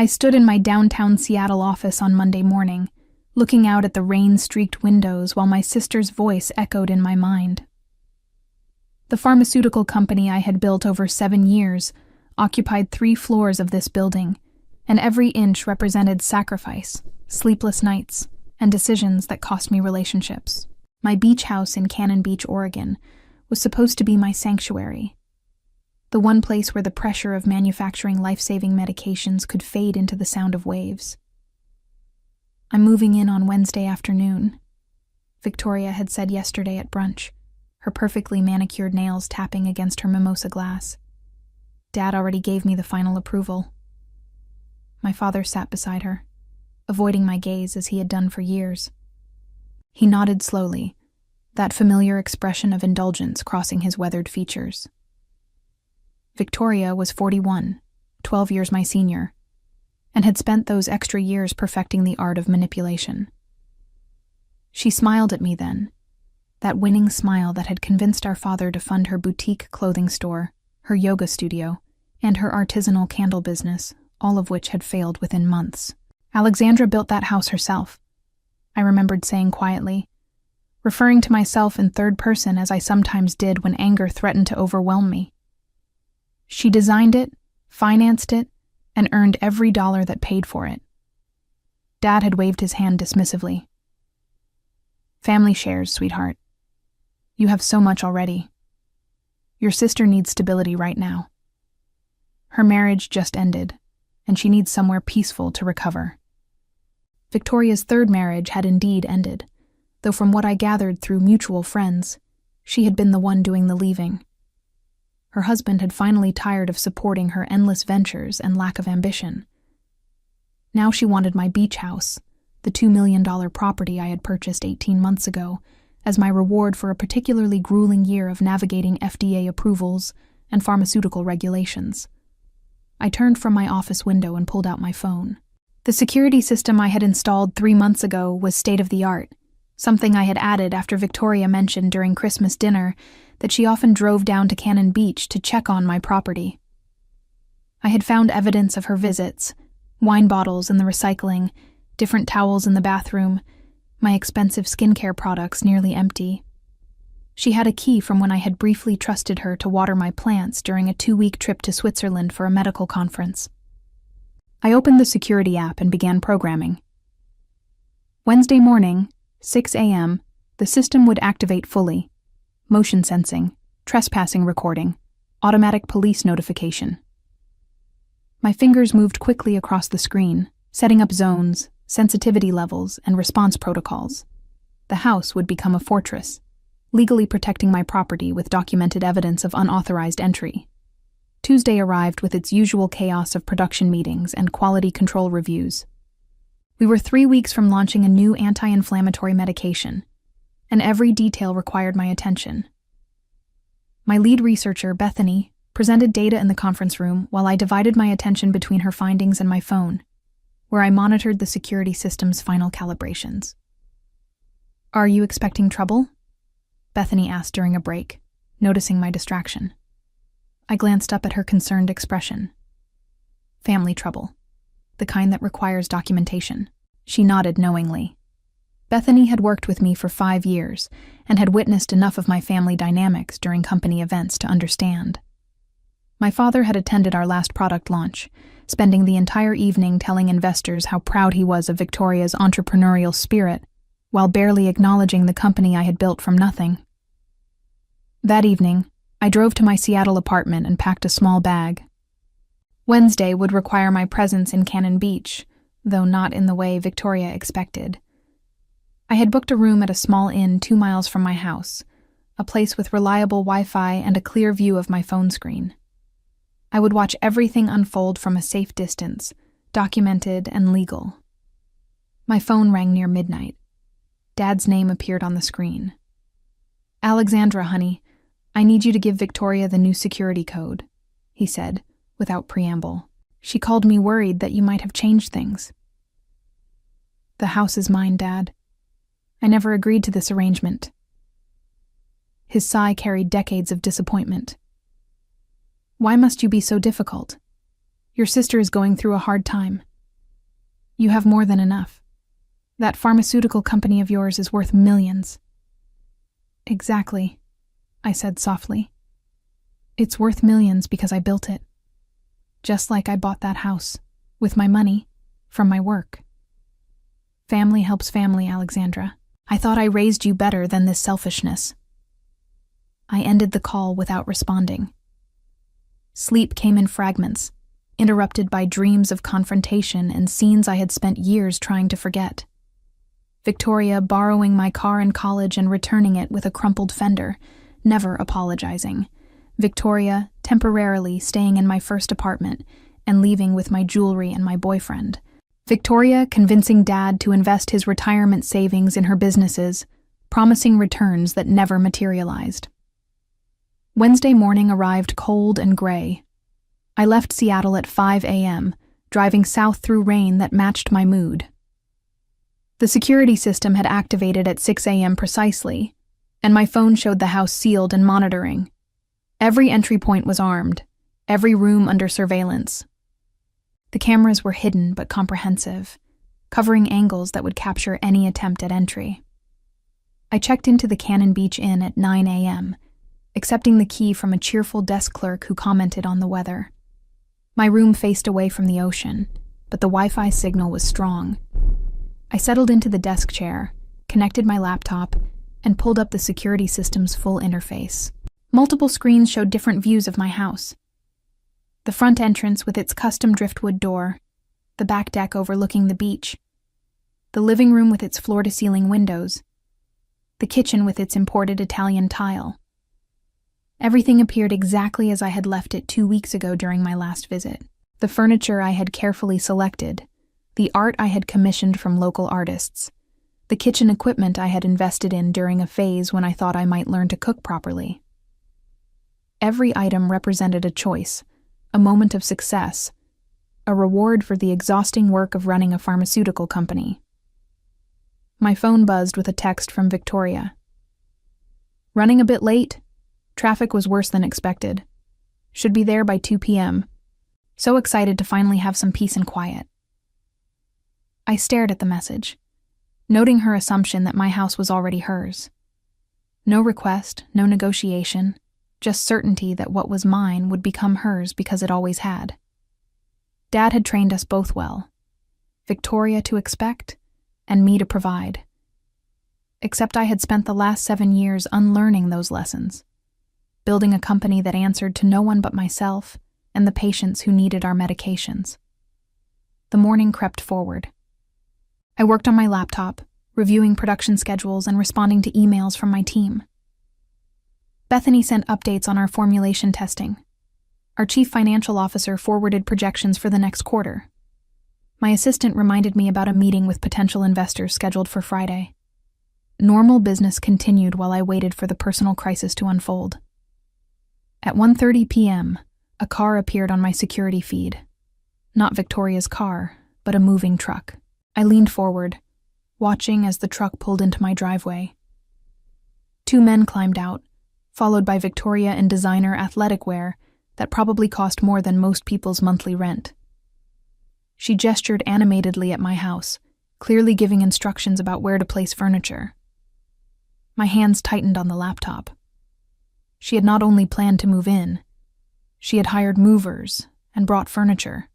I stood in my downtown Seattle office on Monday morning, looking out at the rain-streaked windows while my sister's voice echoed in my mind. The pharmaceutical company I had built over 7 years occupied 3 floors of this building, and every inch represented sacrifice, sleepless nights, and decisions that cost me relationships. My beach house in Cannon Beach, Oregon, was supposed to be my sanctuary, the one place where the pressure of manufacturing life-saving medications could fade into the sound of waves. I'm moving in on Wednesday afternoon, Victoria had said yesterday at brunch, her perfectly manicured nails tapping against her mimosa glass. Dad already gave me the final approval. My father sat beside her, avoiding my gaze as he had done for years. He nodded slowly, that familiar expression of indulgence crossing his weathered features. Victoria was 41, 12 years my senior, and had spent those extra years perfecting the art of manipulation. She smiled at me then, that winning smile that had convinced our father to fund her boutique clothing store, her yoga studio, and her artisanal candle business, all of which had failed within months. Alexandra built that house herself, I remembered saying quietly, referring to myself in third person as I sometimes did when anger threatened to overwhelm me. She designed it, financed it, and earned every dollar that paid for it. Dad had waved his hand dismissively. Family shares, sweetheart. You have so much already. Your sister needs stability right now. Her marriage just ended, and she needs somewhere peaceful to recover. Victoria's third marriage had indeed ended, though from what I gathered through mutual friends, she had been the one doing the leaving. Her husband had finally tired of supporting her endless ventures and lack of ambition. Now she wanted my beach house, the $2 million property I had purchased 18 months ago, as my reward for a particularly grueling year of navigating FDA approvals and pharmaceutical regulations. I turned from my office window and pulled out my phone. The security system I had installed 3 months ago was state-of-the-art, something I had added after Victoria mentioned during Christmas dinner that she often drove down to Cannon Beach to check on my property. I had found evidence of her visits, wine bottles in the recycling, different towels in the bathroom, my expensive skincare products nearly empty. She had a key from when I had briefly trusted her to water my plants during a 2-week trip to Switzerland for a medical conference. I opened the security app and began programming. Wednesday morning, 6 a.m., the system would activate fully. Motion sensing, trespassing recording, automatic police notification. My fingers moved quickly across the screen, setting up zones, sensitivity levels, and response protocols. The house would become a fortress, legally protecting my property with documented evidence of unauthorized entry. Tuesday arrived with its usual chaos of production meetings and quality control reviews. We were 3 weeks from launching a new anti-inflammatory medication, and every detail required my attention. My lead researcher, Bethany, presented data in the conference room while I divided my attention between her findings and my phone, where I monitored the security system's final calibrations. "Are you expecting trouble?" Bethany asked during a break, noticing my distraction. I glanced up at her concerned expression. "Family trouble. The kind that requires documentation." She nodded knowingly. Bethany had worked with me for 5 years and had witnessed enough of my family dynamics during company events to understand. My father had attended our last product launch, spending the entire evening telling investors how proud he was of Victoria's entrepreneurial spirit, while barely acknowledging the company I had built from nothing. That evening, I drove to my Seattle apartment and packed a small bag. Wednesday would require my presence in Cannon Beach, though not in the way Victoria expected. I had booked a room at a small inn 2 miles from my house, a place with reliable Wi-Fi and a clear view of my phone screen. I would watch everything unfold from a safe distance, documented and legal. My phone rang near midnight. Dad's name appeared on the screen. "Alexandra, honey, I need you to give Victoria the new security code," he said, without preamble. "She called me worried that you might have changed things." "The house is mine, Dad. I never agreed to this arrangement." His sigh carried decades of disappointment. "Why must you be so difficult? Your sister is going through a hard time. You have more than enough. That pharmaceutical company of yours is worth millions." "Exactly," I said softly. "It's worth millions because I built it. Just like I bought that house, with my money, from my work. Family helps family, Alexandra. I thought I raised you better than this selfishness." I ended the call without responding. Sleep came in fragments, interrupted by dreams of confrontation and scenes I had spent years trying to forget. Victoria borrowing my car in college and returning it with a crumpled fender, never apologizing. Victoria temporarily staying in my first apartment and leaving with my jewelry and my boyfriend. Victoria convincing Dad to invest his retirement savings in her businesses, promising returns that never materialized. Wednesday morning arrived cold and gray. I left Seattle at 5 a.m., driving south through rain that matched my mood. The security system had activated at 6 a.m. precisely, and my phone showed the house sealed and monitoring. Every entry point was armed, every room under surveillance. The cameras were hidden but comprehensive, covering angles that would capture any attempt at entry. I checked into the Cannon Beach Inn at 9 a.m., accepting the key from a cheerful desk clerk who commented on the weather. My room faced away from the ocean, but the Wi-Fi signal was strong. I settled into the desk chair, connected my laptop, and pulled up the security system's full interface. Multiple screens showed different views of my house. The front entrance with its custom driftwood door, the back deck overlooking the beach, the living room with its floor-to-ceiling windows, the kitchen with its imported Italian tile. Everything appeared exactly as I had left it 2 weeks ago during my last visit. The furniture I had carefully selected, the art I had commissioned from local artists, the kitchen equipment I had invested in during a phase when I thought I might learn to cook properly. Every item represented a choice, a moment of success, a reward for the exhausting work of running a pharmaceutical company. My phone buzzed with a text from Victoria. "Running a bit late. Traffic was worse than expected. Should be there by 2 p.m. So excited to finally have some peace and quiet." I stared at the message, noting her assumption that my house was already hers. No request, no negotiation, just certainty that what was mine would become hers because it always had. Dad had trained us both well, Victoria to expect, and me to provide. Except I had spent the last 7 years unlearning those lessons, building a company that answered to no one but myself and the patients who needed our medications. The morning crept forward. I worked on my laptop, reviewing production schedules and responding to emails from my team. Bethany sent updates on our formulation testing. Our chief financial officer forwarded projections for the next quarter. My assistant reminded me about a meeting with potential investors scheduled for Friday. Normal business continued while I waited for the personal crisis to unfold. At 1:30 p.m., a car appeared on my security feed. Not Victoria's car, but a moving truck. I leaned forward, watching as the truck pulled into my driveway. 2 men climbed out, followed by Victoria in designer athletic wear that probably cost more than most people's monthly rent. She gestured animatedly at my house, clearly giving instructions about where to place furniture. My hands tightened on the laptop. She had not only planned to move in, she had hired movers and brought furniture.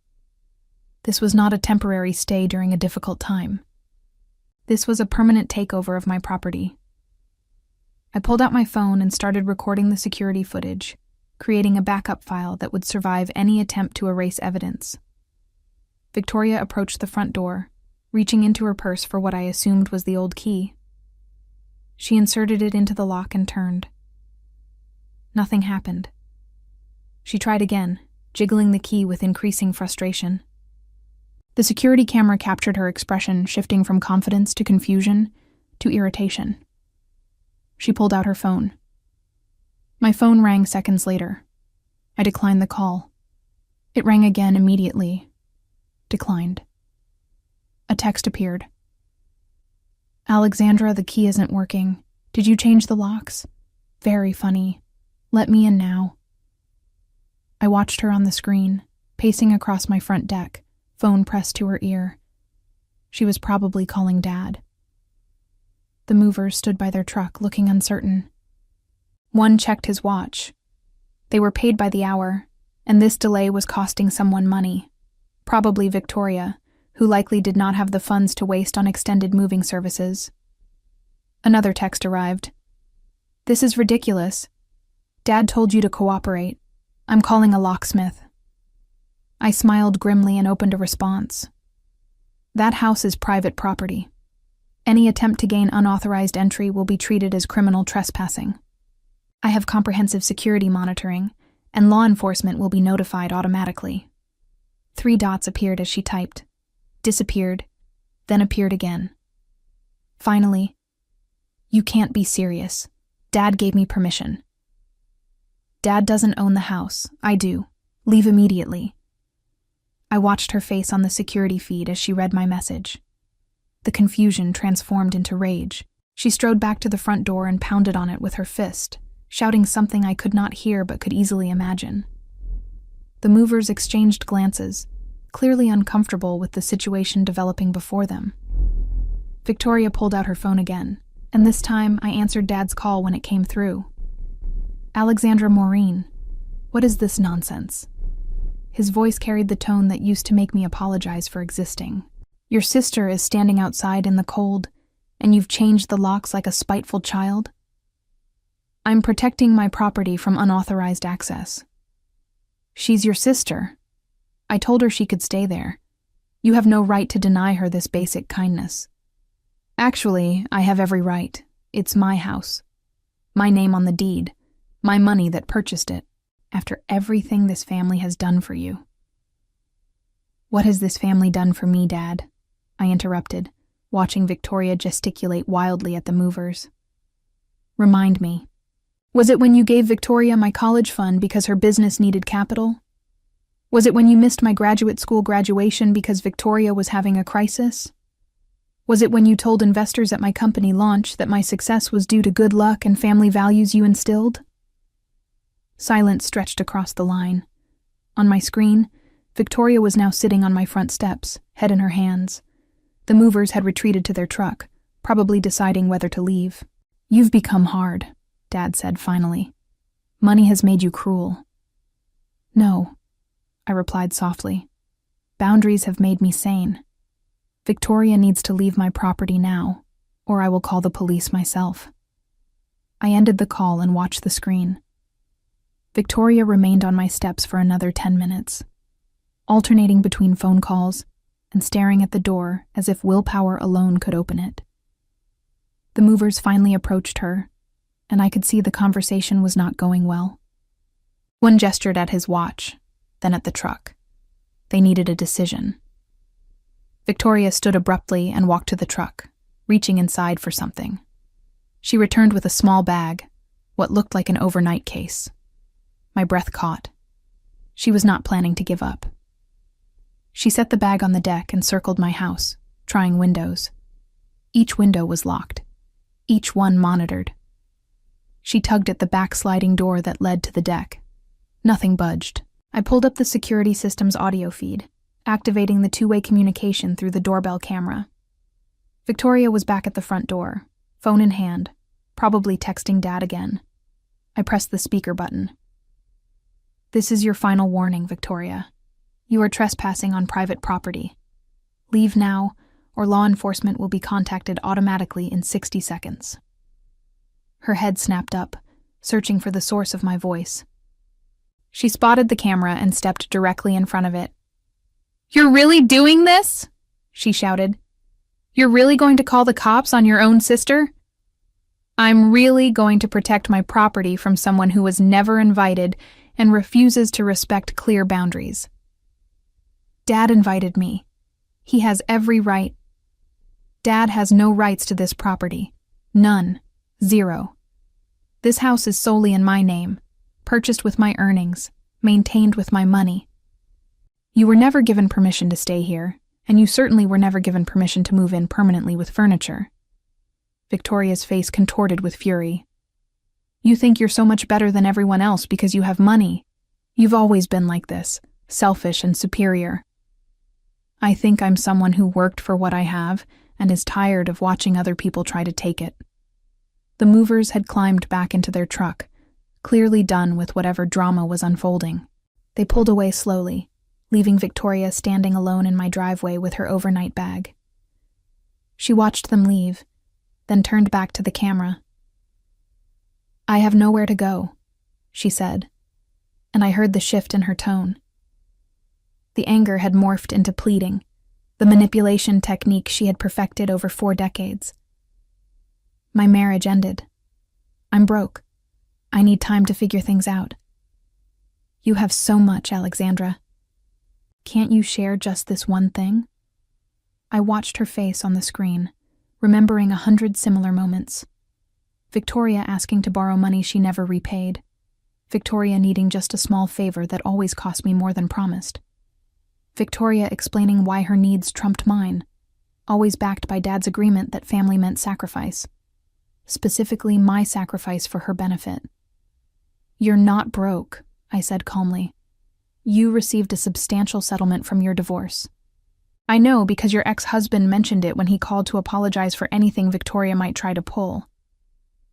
This was not a temporary stay during a difficult time. This was a permanent takeover of my property. I pulled out my phone and started recording the security footage, creating a backup file that would survive any attempt to erase evidence. Victoria approached the front door, reaching into her purse for what I assumed was the old key. She inserted it into the lock and turned. Nothing happened. She tried again, jiggling the key with increasing frustration. The security camera captured her expression, shifting from confidence to confusion to irritation. She pulled out her phone. My phone rang seconds later. I declined the call. It rang again immediately. Declined. A text appeared. "Alexandra, the key isn't working. Did you change the locks? Very funny. Let me in now." I watched her on the screen, pacing across my front deck, phone pressed to her ear. She was probably calling Dad. The movers stood by their truck, looking uncertain. One checked his watch. They were paid by the hour, and this delay was costing someone money, probably Victoria, who likely did not have the funds to waste on extended moving services. Another text arrived. "This is ridiculous. Dad told you to cooperate. I'm calling a locksmith." I smiled grimly and opened a response. "That house is private property. Any attempt to gain unauthorized entry will be treated as criminal trespassing. I have comprehensive security monitoring, and law enforcement will be notified automatically." 3 dots appeared as she typed, disappeared, then appeared again. Finally, "You can't be serious. Dad gave me permission." "Dad doesn't own the house. I do. Leave immediately." I watched her face on the security feed as she read my message. The confusion transformed into rage. She strode back to the front door and pounded on it with her fist, shouting something I could not hear but could easily imagine. The movers exchanged glances, clearly uncomfortable with the situation developing before them. Victoria pulled out her phone again, and this time I answered Dad's call when it came through. "Alexandra Maureen, what is this nonsense?" His voice carried the tone that used to make me apologize for existing. "Your sister is standing outside in the cold, and you've changed the locks like a spiteful child?" "I'm protecting my property from unauthorized access." "She's your sister. I told her she could stay there. You have no right to deny her this basic kindness." "Actually, I have every right. It's my house. My name on the deed. My money that purchased it. After everything this family has done for you." "What has this family done for me, Dad?" I interrupted, watching Victoria gesticulate wildly at the movers. "Remind me. Was it when you gave Victoria my college fund because her business needed capital? Was it when you missed my graduate school graduation because Victoria was having a crisis? Was it when you told investors at my company launch that my success was due to good luck and family values you instilled?" Silence stretched across the line. On my screen, Victoria was now sitting on my front steps, head in her hands. The movers had retreated to their truck, probably deciding whether to leave. "You've become hard," Dad said finally. "Money has made you cruel." "No," I replied softly. "Boundaries have made me sane. Victoria needs to leave my property now, or I will call the police myself." I ended the call and watched the screen. Victoria remained on my steps for another 10 minutes, alternating between phone calls and staring at the door as if willpower alone could open it. The movers finally approached her, and I could see the conversation was not going well. One gestured at his watch, then at the truck. They needed a decision. Victoria stood abruptly and walked to the truck, reaching inside for something. She returned with a small bag, what looked like an overnight case. My breath caught. She was not planning to give up. She set the bag on the deck and circled my house, trying windows. Each window was locked, each one monitored. She tugged at the backsliding door that led to the deck. Nothing budged. I pulled up the security system's audio feed, activating the two-way communication through the doorbell camera. Victoria was back at the front door, phone in hand, probably texting Dad again. I pressed the speaker button. "This is your final warning, Victoria. You are trespassing on private property. Leave now, or law enforcement will be contacted automatically in 60 seconds. Her head snapped up, searching for the source of my voice. She spotted the camera and stepped directly in front of it. "You're really doing this?" she shouted. "You're really going to call the cops on your own sister?" "I'm really going to protect my property from someone who was never invited and refuses to respect clear boundaries. Dad invited me. He has every right. Dad has no rights to this property. None. Zero. This house is solely in my name, purchased with my earnings, maintained with my money. You were never given permission to stay here, and you certainly were never given permission to move in permanently with furniture." Victoria's face contorted with fury. "You think you're so much better than everyone else because you have money. You've always been like this, selfish and superior." I think I'm someone who worked for what I have and is tired of watching other people try to take it. The movers had climbed back into their truck, clearly done with whatever drama was unfolding. They pulled away slowly, leaving Victoria standing alone in my driveway with her overnight bag. She watched them leave, then turned back to the camera. "I have nowhere to go," she said, and I heard the shift in her tone. The anger had morphed into pleading, the manipulation technique she had perfected over 4 decades. "My marriage ended. I'm broke. I need time to figure things out." "You have so much, Alexandra. Can't you share just this one thing?" I watched her face on the screen, remembering 100 similar moments. Victoria asking to borrow money she never repaid. Victoria needing just a small favor that always cost me more than promised. Victoria explaining why her needs trumped mine, always backed by Dad's agreement that family meant sacrifice. Specifically, my sacrifice for her benefit. "You're not broke," I said calmly. "You received a substantial settlement from your divorce. I know because your ex-husband mentioned it when he called to apologize for anything Victoria might try to pull.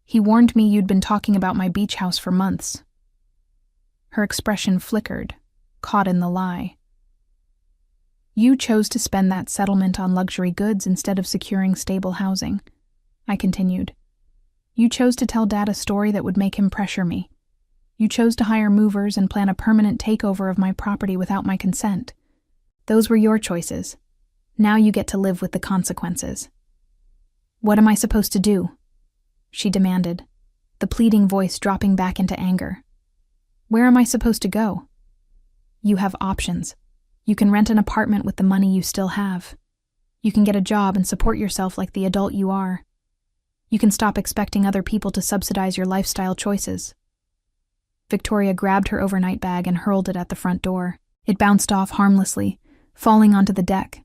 He warned me you'd been talking about my beach house for months." Her expression flickered, caught in the lie. "You chose to spend that settlement on luxury goods instead of securing stable housing," I continued. "You chose to tell Dad a story that would make him pressure me. You chose to hire movers and plan a permanent takeover of my property without my consent. Those were your choices. Now you get to live with the consequences." "What am I supposed to do?" she demanded, the pleading voice dropping back into anger. "Where am I supposed to go?" "You have options. You can rent an apartment with the money you still have. You can get a job and support yourself like the adult you are. You can stop expecting other people to subsidize your lifestyle choices." Victoria grabbed her overnight bag and hurled it at the front door. It bounced off harmlessly, falling onto the deck.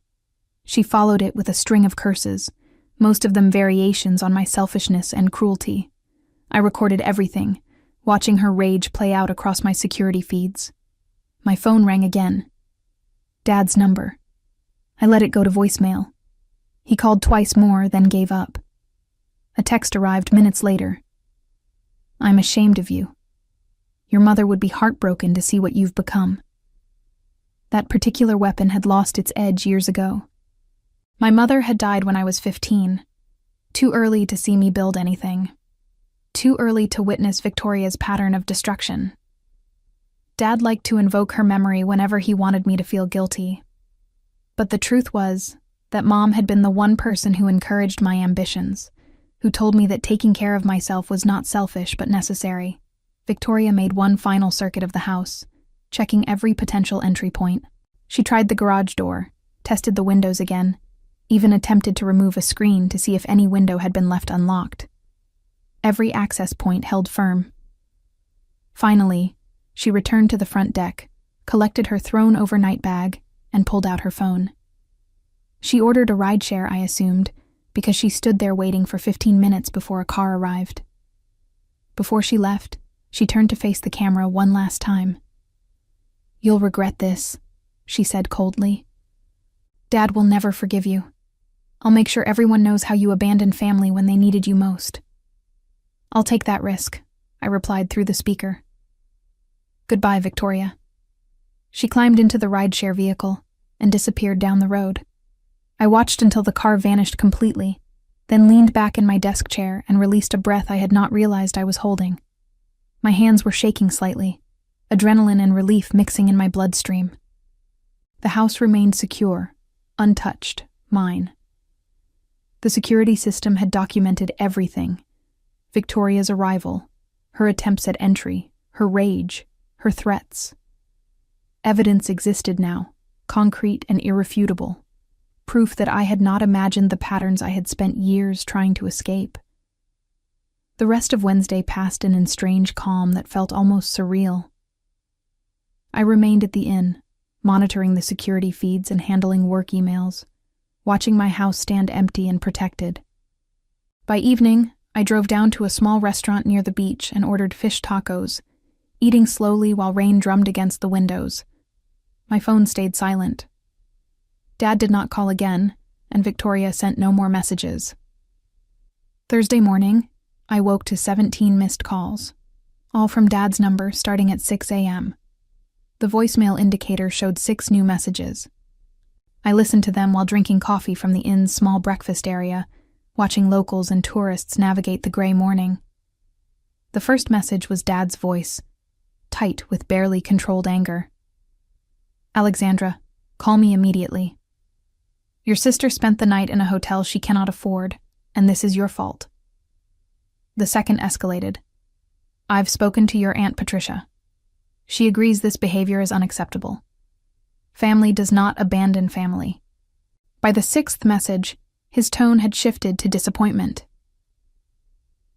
She followed it with a string of curses, most of them variations on my selfishness and cruelty. I recorded everything, watching her rage play out across my security feeds. My phone rang again. Dad's number. I let it go to voicemail. He called twice more, then gave up. A text arrived minutes later. "I'm ashamed of you. Your mother would be heartbroken to see what you've become." That particular weapon had lost its edge years ago. My mother had died when I was 15, too early to see me build anything, too early to witness Victoria's pattern of destruction. Dad liked to invoke her memory whenever he wanted me to feel guilty. But the truth was that Mom had been the one person who encouraged my ambitions, who told me that taking care of myself was not selfish but necessary. Victoria made one final circuit of the house, checking every potential entry point. She tried the garage door, tested the windows again, even attempted to remove a screen to see if any window had been left unlocked. Every access point held firm. Finally, she returned to the front deck, collected her thrown overnight bag, and pulled out her phone. She ordered a rideshare, I assumed, because she stood there waiting for 15 minutes before a car arrived. Before she left, she turned to face the camera one last time. "You'll regret this," she said coldly. "Dad will never forgive you. I'll make sure everyone knows how you abandoned family when they needed you most." "I'll take that risk," I replied through the speaker. "Goodbye, Victoria." She climbed into the rideshare vehicle and disappeared down the road. I watched until the car vanished completely, then leaned back in my desk chair and released a breath I had not realized I was holding. My hands were shaking slightly, adrenaline and relief mixing in my bloodstream. The house remained secure, untouched, mine. The security system had documented everything: Victoria's arrival, her attempts at entry, her rage, her threats. Evidence existed now, concrete and irrefutable, proof that I had not imagined the patterns I had spent years trying to escape. The rest of Wednesday passed in strange calm that felt almost surreal. I remained at the inn, monitoring the security feeds and handling work emails, watching my house stand empty and protected. By evening, I drove down to a small restaurant near the beach and ordered fish tacos, eating slowly while rain drummed against the windows. My phone stayed silent. Dad did not call again, and Victoria sent no more messages. Thursday morning, I woke to 17 missed calls, all from Dad's number starting at 6 a.m. The voicemail indicator showed 6 new messages. I listened to them while drinking coffee from the inn's small breakfast area, watching locals and tourists navigate the gray morning. The first message was Dad's voice, tight with barely controlled anger. "Alexandra, call me immediately. Your sister spent the night in a hotel she cannot afford, and this is your fault." The second escalated. "I've spoken to your Aunt Patricia. She agrees this behavior is unacceptable. Family does not abandon family." By the 6th message, his tone had shifted to disappointment.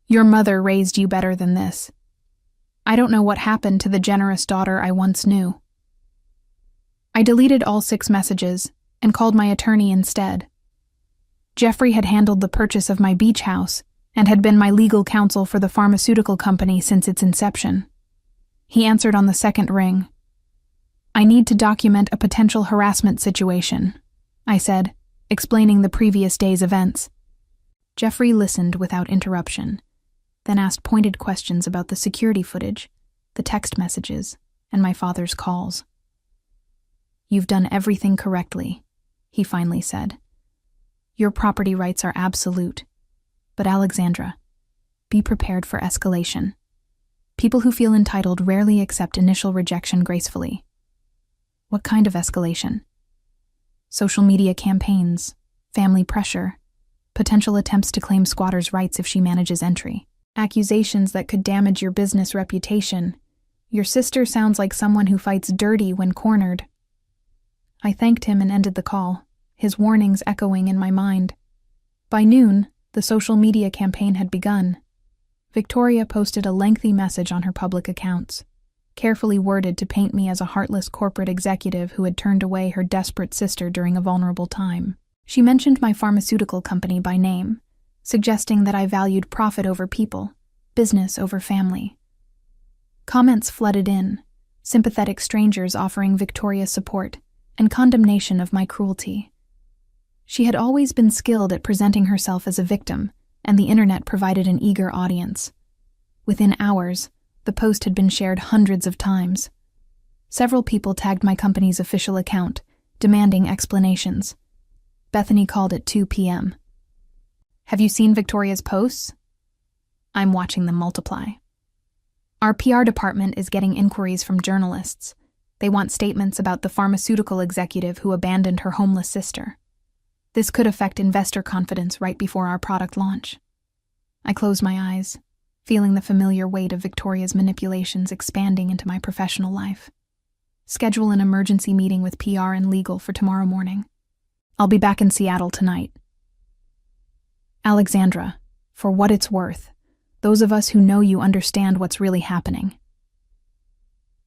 "Your mother raised you better than this. I don't know what happened to the generous daughter I once knew." I deleted all 6 messages and called my attorney instead. Jeffrey had handled the purchase of my beach house and had been my legal counsel for the pharmaceutical company since its inception. He answered on the second ring. "I need to document a potential harassment situation," I said, explaining the previous day's events. Jeffrey listened without interruption, then asked pointed questions about the security footage, the text messages, and my father's calls. "You've done everything correctly," he finally said. "Your property rights are absolute. But Alexandra, be prepared for escalation. People who feel entitled rarely accept initial rejection gracefully." "What kind of escalation?" "Social media campaigns, family pressure, potential attempts to claim squatters' rights if she manages entry, accusations that could damage your business reputation. Your sister sounds like someone who fights dirty when cornered." I thanked him and ended the call, his warnings echoing in my mind. By noon, the social media campaign had begun. Victoria posted a lengthy message on her public accounts, carefully worded to paint me as a heartless corporate executive who had turned away her desperate sister during a vulnerable time. She mentioned my pharmaceutical company by name, suggesting that I valued profit over people, business over family. Comments flooded in, sympathetic strangers offering Victoria support and condemnation of my cruelty. She had always been skilled at presenting herself as a victim, and the internet provided an eager audience. Within hours, the post had been shared hundreds of times. Several people tagged my company's official account, demanding explanations. Bethany called at 2 p.m. "Have you seen Victoria's posts?" "I'm watching them multiply. Our PR department is getting inquiries from journalists. They want statements about the pharmaceutical executive who abandoned her homeless sister. This could affect investor confidence right before our product launch." I closed my eyes, feeling the familiar weight of Victoria's manipulations expanding into my professional life. "Schedule an emergency meeting with PR and legal for tomorrow morning. I'll be back in Seattle tonight." "Alexandra, for what it's worth, those of us who know you understand what's really happening."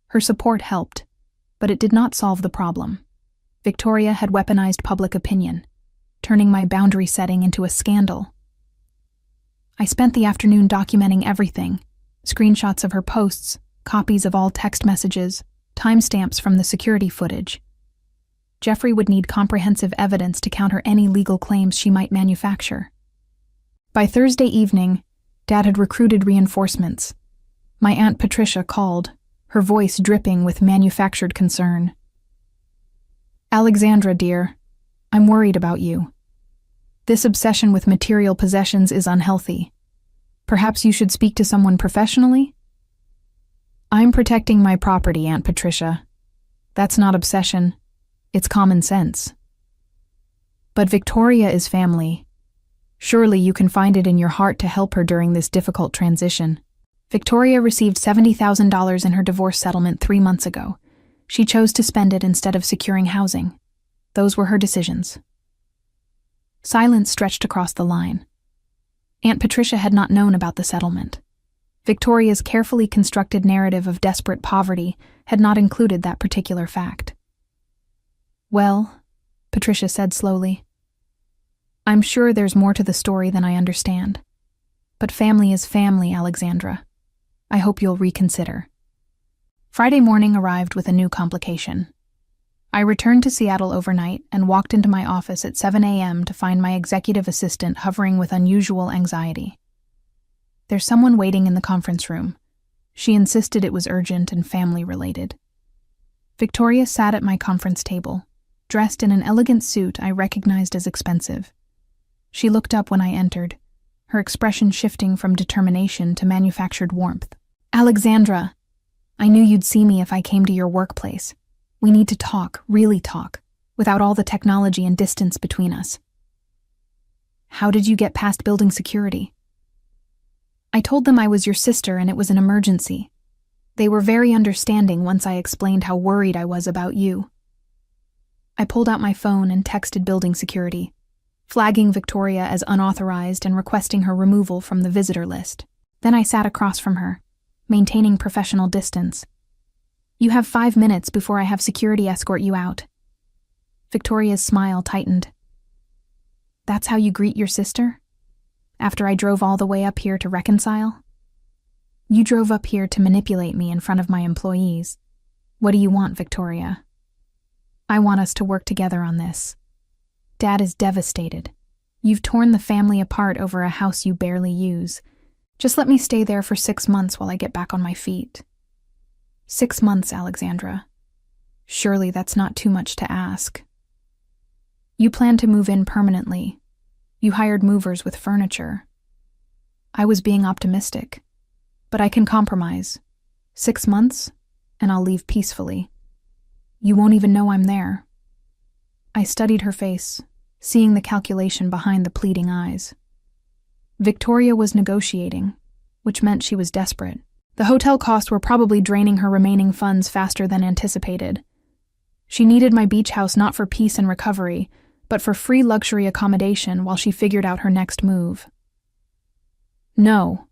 Her support helped, but it did not solve the problem. Victoria had weaponized public opinion, turning my boundary setting into a scandal. I spent the afternoon documenting everything: screenshots of her posts, copies of all text messages, timestamps from the security footage. Jeffrey would need comprehensive evidence to counter any legal claims she might manufacture. By Thursday evening, Dad had recruited reinforcements. My Aunt Patricia called, her voice dripping with manufactured concern. "Alexandra, dear, I'm worried about you. This obsession with material possessions is unhealthy. Perhaps you should speak to someone professionally?" "I'm protecting my property, Aunt Patricia. That's not obsession. It's common sense." "But Victoria is family. Surely you can find it in your heart to help her during this difficult transition." Victoria received $70,000 in her divorce settlement 3 months ago. She chose to spend it instead of securing housing. Those were her decisions. Silence stretched across the line. Aunt Patricia had not known about the settlement. Victoria's carefully constructed narrative of desperate poverty had not included that particular fact. "Well," Patricia said slowly, "I'm sure there's more to the story than I understand. But family is family, Alexandra. I hope you'll reconsider." Friday morning arrived with a new complication. I returned to Seattle overnight and walked into my office at 7 a.m. to find my executive assistant hovering with unusual anxiety. "There's someone waiting in the conference room." She insisted it was urgent and family-related. Victoria sat at my conference table, dressed in an elegant suit I recognized as expensive. She looked up when I entered, her expression shifting from determination to manufactured warmth. "Alexandra, I knew you'd see me if I came to your workplace. We need to talk, really talk, without all the technology and distance between us." "How did you get past building security?" "I told them I was your sister and it was an emergency. They were very understanding once I explained how worried I was about you." I pulled out my phone and texted building security, flagging Victoria as unauthorized and requesting her removal from the visitor list. Then I sat across from her, maintaining professional distance. "You have 5 minutes before I have security escort you out." Victoria's smile tightened. "That's how you greet your sister? After I drove all the way up here to reconcile? You drove up here to manipulate me in front of my employees. What do you want, Victoria?" "I want us to work together on this. Dad is devastated. You've torn the family apart over a house you barely use. Just let me stay there for 6 months while I get back on my feet." 6 months, Alexandra. Surely that's not too much to ask. "You plan to move in permanently. You hired movers with furniture." I was being optimistic, but I can compromise. 6 months, and I'll leave peacefully. You won't even know I'm there. I studied her face, seeing the calculation behind the pleading eyes. Victoria was negotiating, which meant she was desperate. The hotel costs were probably draining her remaining funds faster than anticipated. She needed my beach house not for peace and recovery, but for free luxury accommodation while she figured out her next move. "No."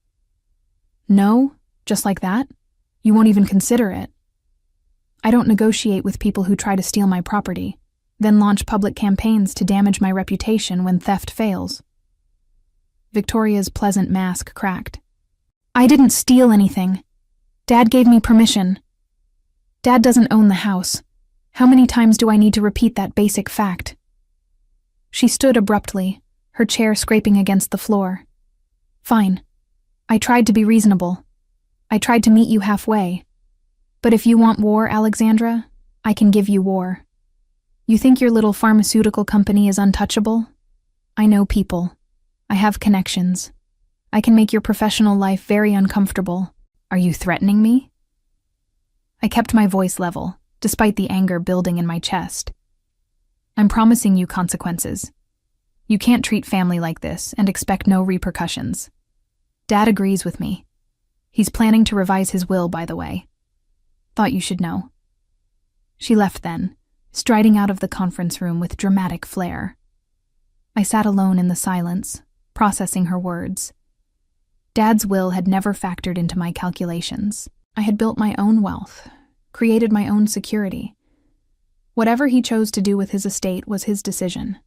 "No? Just like that? You won't even consider it?" "I don't negotiate with people who try to steal my property, then launch public campaigns to damage my reputation when theft fails." Victoria's pleasant mask cracked. "I didn't steal anything. Dad gave me permission. Dad doesn't own the house. How many times do I need to repeat that basic fact?" She stood abruptly, her chair scraping against the floor. "Fine. I tried to be reasonable. I tried to meet you halfway. But if you want war, Alexandra, I can give you war. You think your little pharmaceutical company is untouchable? I know people. I have connections. I can make your professional life very uncomfortable. Are you threatening me?" I kept my voice level, despite the anger building in my chest. "I'm promising you consequences. You can't treat family like this and expect no repercussions. Dad agrees with me. He's planning to revise his will, by the way. Thought you should know." She left then, striding out of the conference room with dramatic flair. I sat alone in the silence, processing her words. Dad's will had never factored into my calculations. I had built my own wealth, created my own security. Whatever he chose to do with his estate was his decision.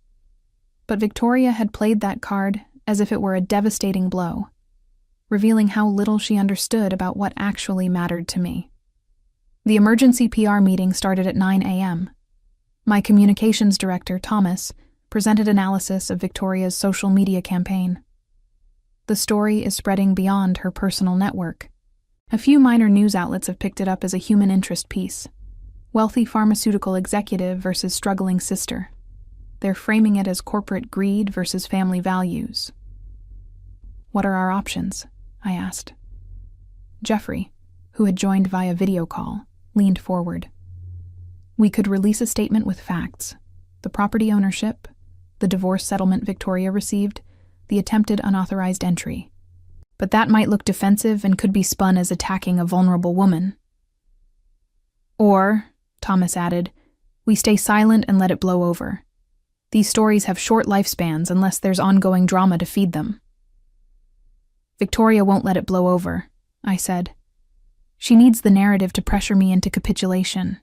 But Victoria had played that card as if it were a devastating blow, revealing how little she understood about what actually mattered to me. The emergency PR meeting started at 9 a.m. My communications director, Thomas, presented analysis of Victoria's social media campaign. The story is spreading beyond her personal network. A few minor news outlets have picked it up as a human interest piece. Wealthy pharmaceutical executive versus struggling sister. They're framing it as corporate greed versus family values. "What are our options?" I asked. Jeffrey, who had joined via video call, leaned forward. "We could release a statement with facts. The property ownership, the divorce settlement Victoria received, the attempted unauthorized entry. But that might look defensive and could be spun as attacking a vulnerable woman." "Or," Thomas added, "we stay silent and let it blow over. These stories have short lifespans unless there's ongoing drama to feed them." "Victoria won't let it blow over," I said. "She needs the narrative to pressure me into capitulation.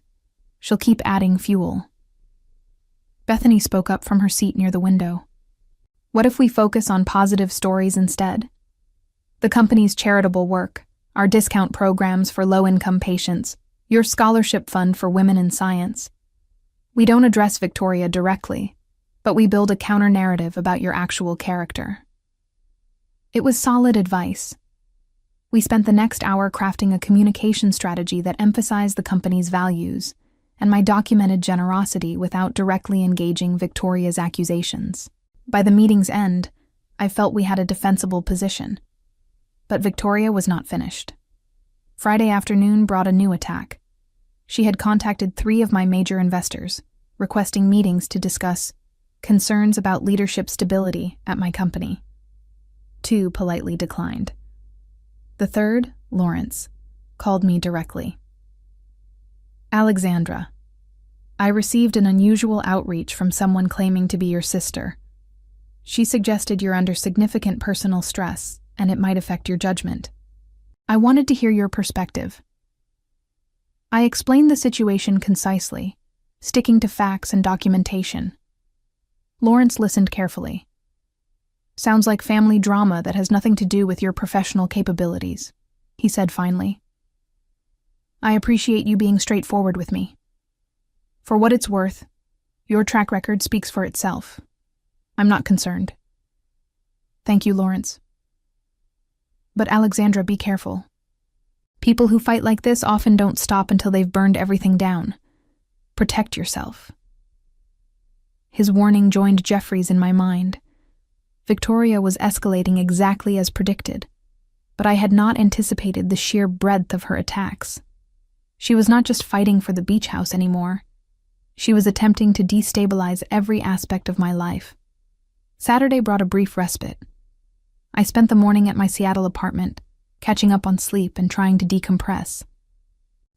She'll keep adding fuel." Bethany spoke up from her seat near the window. "What if we focus on positive stories instead? The company's charitable work, our discount programs for low-income patients, your scholarship fund for women in science. We don't address Victoria directly, but we build a counter-narrative about your actual character. It was solid advice. We spent the next hour crafting a communication strategy that emphasized the company's values and my documented generosity without directly engaging Victoria's accusations. By the meeting's end, I felt we had a defensible position. But Victoria was not finished. Friday afternoon brought a new attack. She had contacted 3 of my major investors, requesting meetings to discuss concerns about leadership stability at my company. 2 politely declined. The third, Lawrence, called me directly. Alexandra, I received an unusual outreach from someone claiming to be your sister. She suggested you're under significant personal stress and it might affect your judgment. I wanted to hear your perspective. I explained the situation concisely, sticking to facts and documentation. Lawrence listened carefully. Sounds like family drama that has nothing to do with your professional capabilities, he said finally. I appreciate you being straightforward with me. For what it's worth, your track record speaks for itself. I'm not concerned. Thank you, Lawrence. But Alexandra, be careful. People who fight like this often don't stop until they've burned everything down. Protect yourself. His warning joined Jeffrey's in my mind. Victoria was escalating exactly as predicted, but I had not anticipated the sheer breadth of her attacks. She was not just fighting for the beach house anymore. She was attempting to destabilize every aspect of my life. Saturday brought a brief respite. I spent the morning at my Seattle apartment, catching up on sleep and trying to decompress.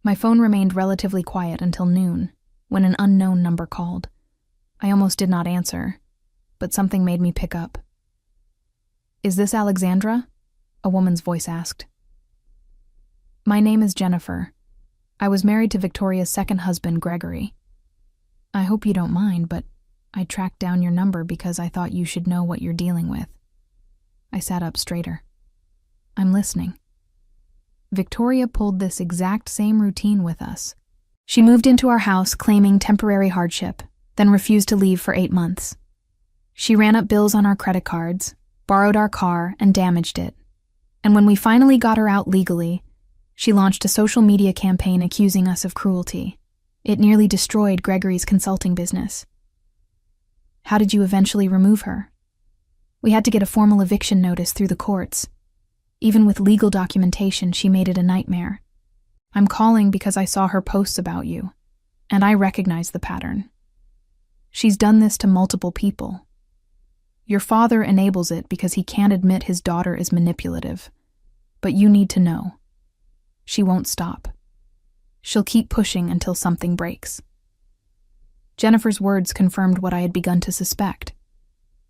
My phone remained relatively quiet until noon, when an unknown number called. I almost did not answer, but something made me pick up. Is this Alexandra? A woman's voice asked. My name is Jennifer. I was married to Victoria's second husband, Gregory. I hope you don't mind, but I tracked down your number because I thought you should know what you're dealing with. I sat up straighter. I'm listening. Victoria pulled this exact same routine with us. She moved into our house claiming temporary hardship, then refused to leave for 8 months. She ran up bills on our credit cards, borrowed our car, and damaged it. And when we finally got her out legally, she launched a social media campaign accusing us of cruelty. It nearly destroyed Gregory's consulting business. How did you eventually remove her? We had to get a formal eviction notice through the courts. Even with legal documentation, she made it a nightmare. I'm calling because I saw her posts about you, and I recognize the pattern. She's done this to multiple people. Your father enables it because he can't admit his daughter is manipulative. But you need to know. She won't stop. She'll keep pushing until something breaks. Jennifer's words confirmed what I had begun to suspect.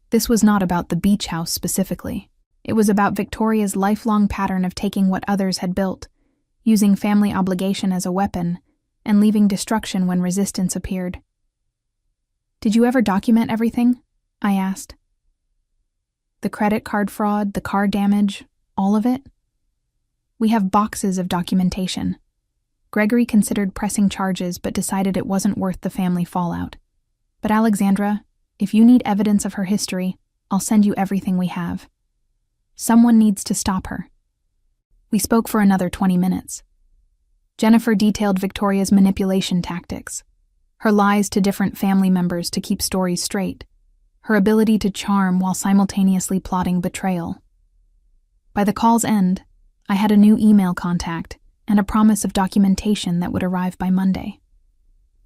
This was not about the beach house specifically. It was about Victoria's lifelong pattern of taking what others had built, using family obligation as a weapon, and leaving destruction when resistance appeared. Did you ever document everything? I asked. The credit card fraud, the car damage, all of it? We have boxes of documentation. Gregory considered pressing charges but decided it wasn't worth the family fallout. But Alexandra, if you need evidence of her history, I'll send you everything we have. Someone needs to stop her. We spoke for another 20 minutes. Jennifer detailed Victoria's manipulation tactics, her lies to different family members to keep stories straight, her ability to charm while simultaneously plotting betrayal. By the call's end, I had a new email contact and a promise of documentation that would arrive by Monday.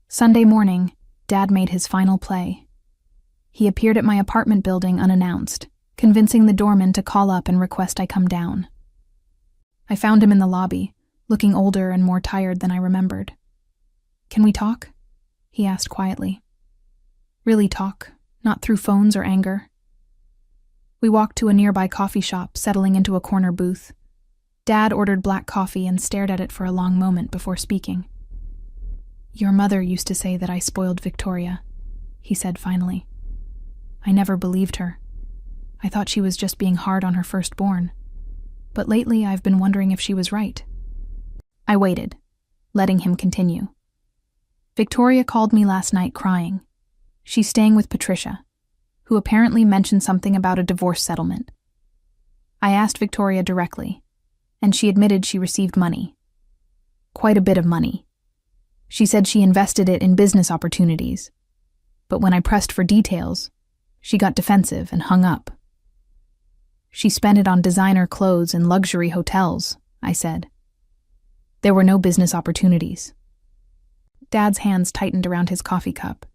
Sunday morning, Dad made his final play. He appeared at my apartment building unannounced, convincing the doorman to call up and request I come down. I found him in the lobby, looking older and more tired than I remembered. Can we talk? He asked quietly. Really talk, not through phones or anger. We walked to a nearby coffee shop, settling into a corner booth. Dad ordered black coffee and stared at it for a long moment before speaking. Your mother used to say that I spoiled Victoria, he said finally. I never believed her. I thought she was just being hard on her firstborn. But lately I've been wondering if she was right. I waited, letting him continue. Victoria called me last night crying. She's staying with Patricia, who apparently mentioned something about a divorce settlement. I asked Victoria directly, and she admitted she received money. Quite a bit of money. She said she invested it in business opportunities. But when I pressed for details, she got defensive and hung up. She spent it on designer clothes and luxury hotels, I said. There were no business opportunities. Dad's hands tightened around his coffee cup.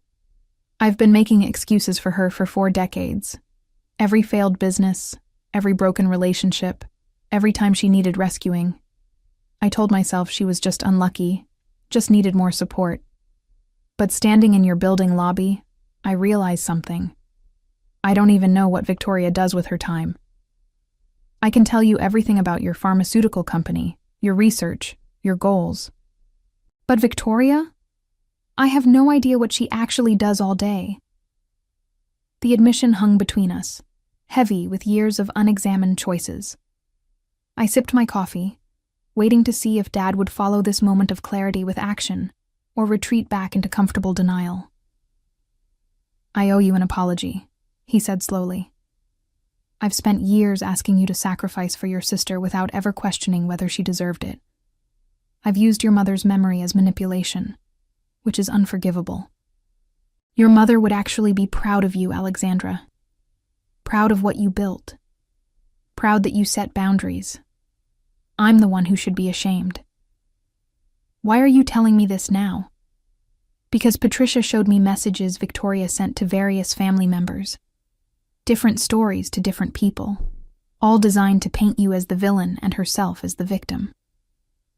I've been making excuses for her for 4 decades. Every failed business, every broken relationship, every time she needed rescuing. I told myself she was just unlucky, just needed more support. But standing in your building lobby, I realized something. I don't even know what Victoria does with her time. I can tell you everything about your pharmaceutical company, your research, your goals. But Victoria? I have no idea what she actually does all day. The admission hung between us, heavy with years of unexamined choices. I sipped my coffee, waiting to see if Dad would follow this moment of clarity with action, or retreat back into comfortable denial. I owe you an apology, he said slowly. I've spent years asking you to sacrifice for your sister without ever questioning whether she deserved it. I've used your mother's memory as manipulation, which is unforgivable. Your mother would actually be proud of you, Alexandra. Proud of what you built. Proud that you set boundaries. I'm the one who should be ashamed. Why are you telling me this now? Because Patricia showed me messages Victoria sent to various family members. Different stories to different people, all designed to paint you as the villain and herself as the victim.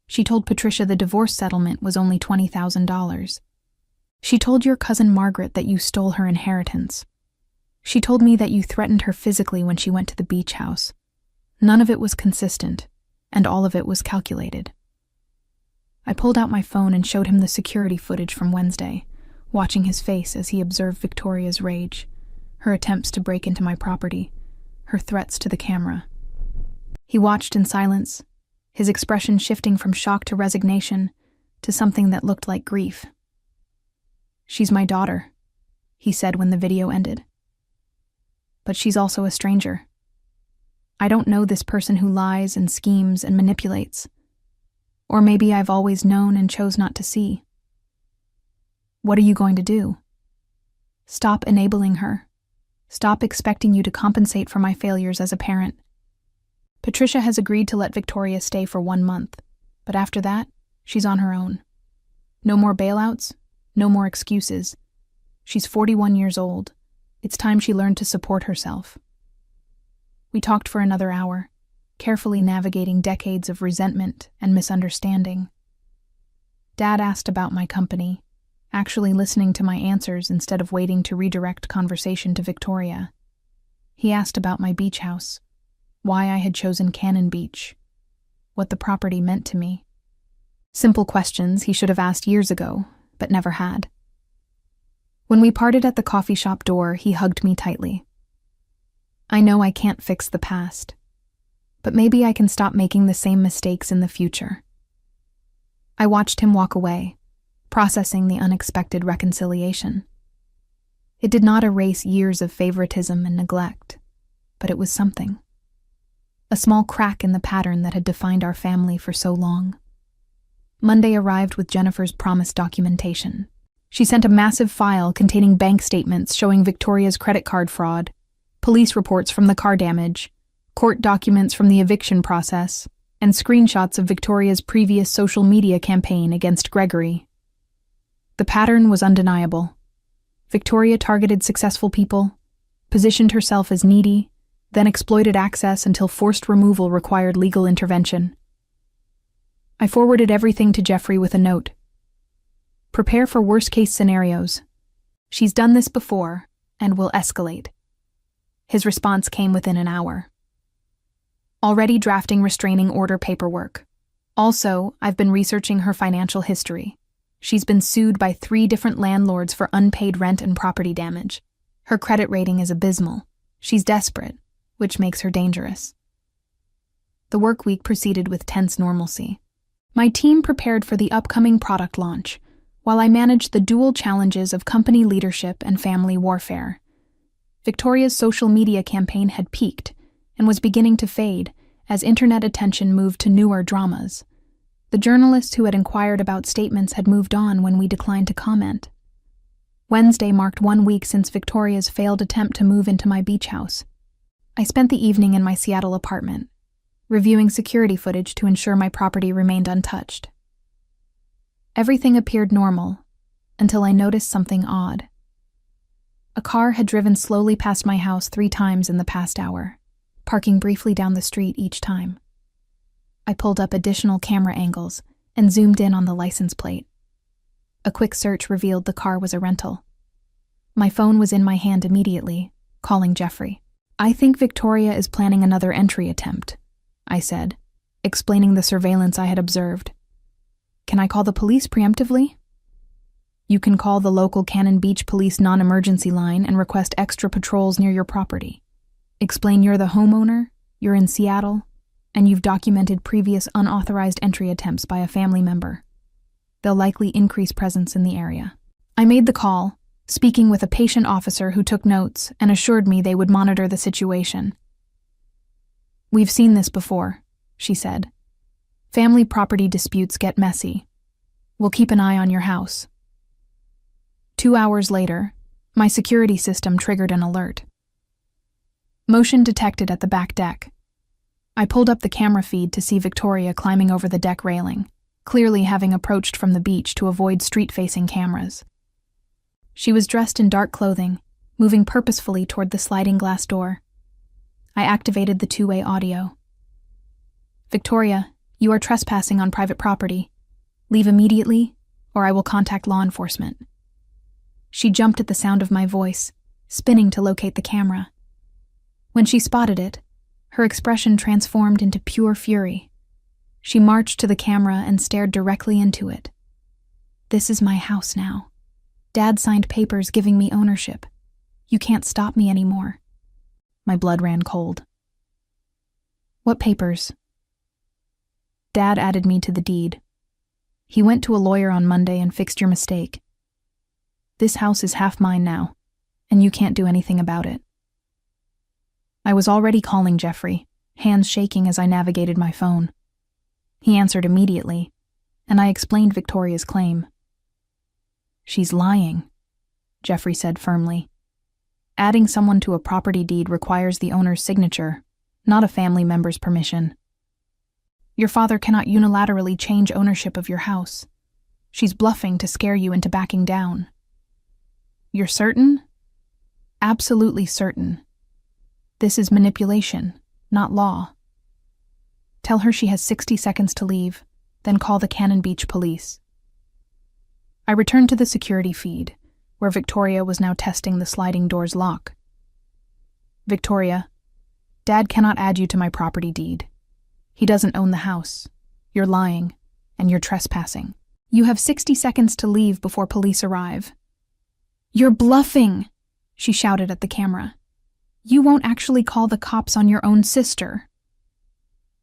She told Patricia the divorce settlement was only $20,000. She told your cousin Margaret that you stole her inheritance. She told me that you threatened her physically when she went to the beach house. None of it was consistent, and all of it was calculated. I pulled out my phone and showed him the security footage from Wednesday, watching his face as he observed Victoria's rage, her attempts to break into my property, her threats to the camera. He watched in silence, his expression shifting from shock to resignation to something that looked like grief. She's my daughter, he said when the video ended. But she's also a stranger. I don't know this person who lies and schemes and manipulates. Or maybe I've always known and chose not to see. What are you going to do? Stop enabling her. Stop expecting you to compensate for my failures as a parent. Patricia has agreed to let Victoria stay for 1 month, but after that, she's on her own. No more bailouts, no more excuses. She's 41 years old. It's time she learned to support herself. We talked for another hour, carefully navigating decades of resentment and misunderstanding. Dad asked about my company, actually listening to my answers instead of waiting to redirect conversation to Victoria. He asked about my beach house, why I had chosen Cannon Beach, what the property meant to me. Simple questions he should have asked years ago, but never had. When we parted at the coffee shop door, he hugged me tightly. I know I can't fix the past, but maybe I can stop making the same mistakes in the future. I watched him walk away, processing the unexpected reconciliation. It did not erase years of favoritism and neglect, but it was something. A small crack in the pattern that had defined our family for so long. Monday arrived with Jennifer's promised documentation. She sent a massive file containing bank statements showing Victoria's credit card fraud, police reports from the car damage, court documents from the eviction process, and screenshots of Victoria's previous social media campaign against Gregory. The pattern was undeniable. Victoria targeted successful people, positioned herself as needy, then exploited access until forced removal required legal intervention. I forwarded everything to Jeffrey with a note. Prepare for worst-case scenarios. She's done this before and will escalate. His response came within an hour. Already drafting restraining order paperwork. Also, I've been researching her financial history. She's been sued by 3 different landlords for unpaid rent and property damage. Her credit rating is abysmal. She's desperate, which makes her dangerous. The work week proceeded with tense normalcy. My team prepared for the upcoming product launch, while I managed the dual challenges of company leadership and family warfare. Victoria's social media campaign had peaked and was beginning to fade as internet attention moved to newer dramas. The journalists who had inquired about statements had moved on when we declined to comment. Wednesday marked 1 week since Victoria's failed attempt to move into my beach house. I spent the evening in my Seattle apartment, reviewing security footage to ensure my property remained untouched. Everything appeared normal until I noticed something odd. A car had driven slowly past my house 3 times in the past hour, parking briefly down the street each time. I pulled up additional camera angles and zoomed in on the license plate. A quick search revealed the car was a rental. My phone was in my hand immediately, calling Jeffrey. "I think Victoria is planning another entry attempt," I said, explaining the surveillance I had observed. "Can I call the police preemptively?" "You can call the local Cannon Beach Police non-emergency line and request extra patrols near your property. Explain you're the homeowner, you're in Seattle, and you've documented previous unauthorized entry attempts by a family member. They'll likely increase presence in the area." I made the call, speaking with a patient officer who took notes and assured me they would monitor the situation. "We've seen this before," she said. "Family property disputes get messy. We'll keep an eye on your house." 2 hours later, my security system triggered an alert. Motion detected at the back deck. I pulled up the camera feed to see Victoria climbing over the deck railing, clearly having approached from the beach to avoid street-facing cameras. She was dressed in dark clothing, moving purposefully toward the sliding glass door. I activated the two-way audio. "Victoria, you are trespassing on private property. Leave immediately, or I will contact law enforcement." She jumped at the sound of my voice, spinning to locate the camera. When she spotted it, her expression transformed into pure fury. She marched to the camera and stared directly into it. "This is my house now. Dad signed papers giving me ownership. You can't stop me anymore." My blood ran cold. "What papers?" "Dad added me to the deed. He went to a lawyer on Monday and fixed your mistake. This house is half mine now, and you can't do anything about it." I was already calling Jeffrey, hands shaking as I navigated my phone. He answered immediately, and I explained Victoria's claim. "She's lying," Jeffrey said firmly. "Adding someone to a property deed requires the owner's signature, not a family member's permission. Your father cannot unilaterally change ownership of your house. She's bluffing to scare you into backing down." "You're certain?" "Absolutely certain. This is manipulation, not law. Tell her she has 60 seconds to leave, then call the Cannon Beach Police." I returned to the security feed, where Victoria was now testing the sliding door's lock. "Victoria, Dad cannot add you to my property deed. He doesn't own the house. You're lying, and you're trespassing. You have 60 seconds to leave before police arrive." "You're bluffing," she shouted at the camera. "You won't actually call the cops on your own sister."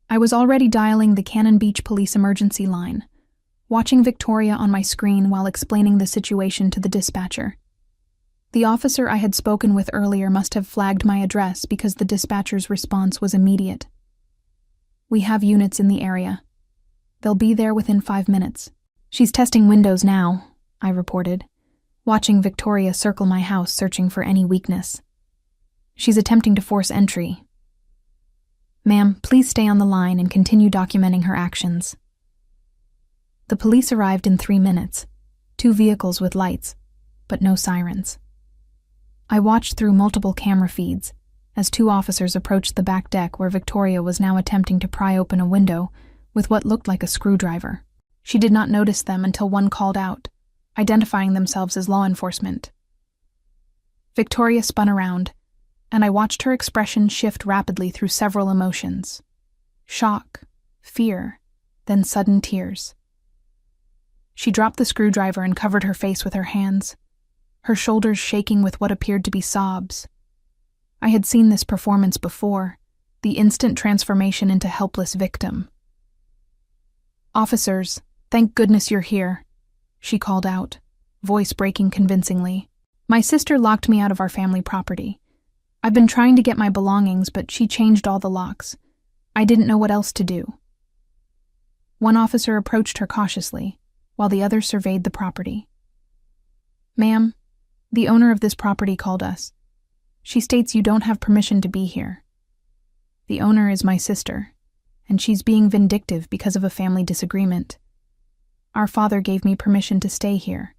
I was already dialing the Cannon Beach Police emergency line, watching Victoria on my screen while explaining the situation to the dispatcher. The officer I had spoken with earlier must have flagged my address because the dispatcher's response was immediate. "We have units in the area. They'll be there within 5 minutes. She's testing windows now," I reported, watching Victoria circle my house searching for any weakness. "She's attempting to force entry. Ma'am, please stay on the line and continue documenting her actions." The police arrived in 3 minutes, 2 vehicles with lights, but no sirens. I watched through multiple camera feeds as 2 officers approached the back deck where Victoria was now attempting to pry open a window with what looked like a screwdriver. She did not notice them until one called out, identifying themselves as law enforcement. Victoria spun around, and I watched her expression shift rapidly through several emotions: shock, fear, then sudden tears. She dropped the screwdriver and covered her face with her hands, her shoulders shaking with what appeared to be sobs. I had seen this performance before, the instant transformation into helpless victim. "Officers, thank goodness you're here," she called out, voice breaking convincingly. My sister locked me out of our family property. I've been trying to get my belongings, but she changed all the locks. I didn't know what else to do. One officer approached her cautiously, while the other surveyed the property. Ma'am, the owner of this property called us. She states you don't have permission to be here. The owner is my sister, and she's being vindictive because of a family disagreement. Our father gave me permission to stay here.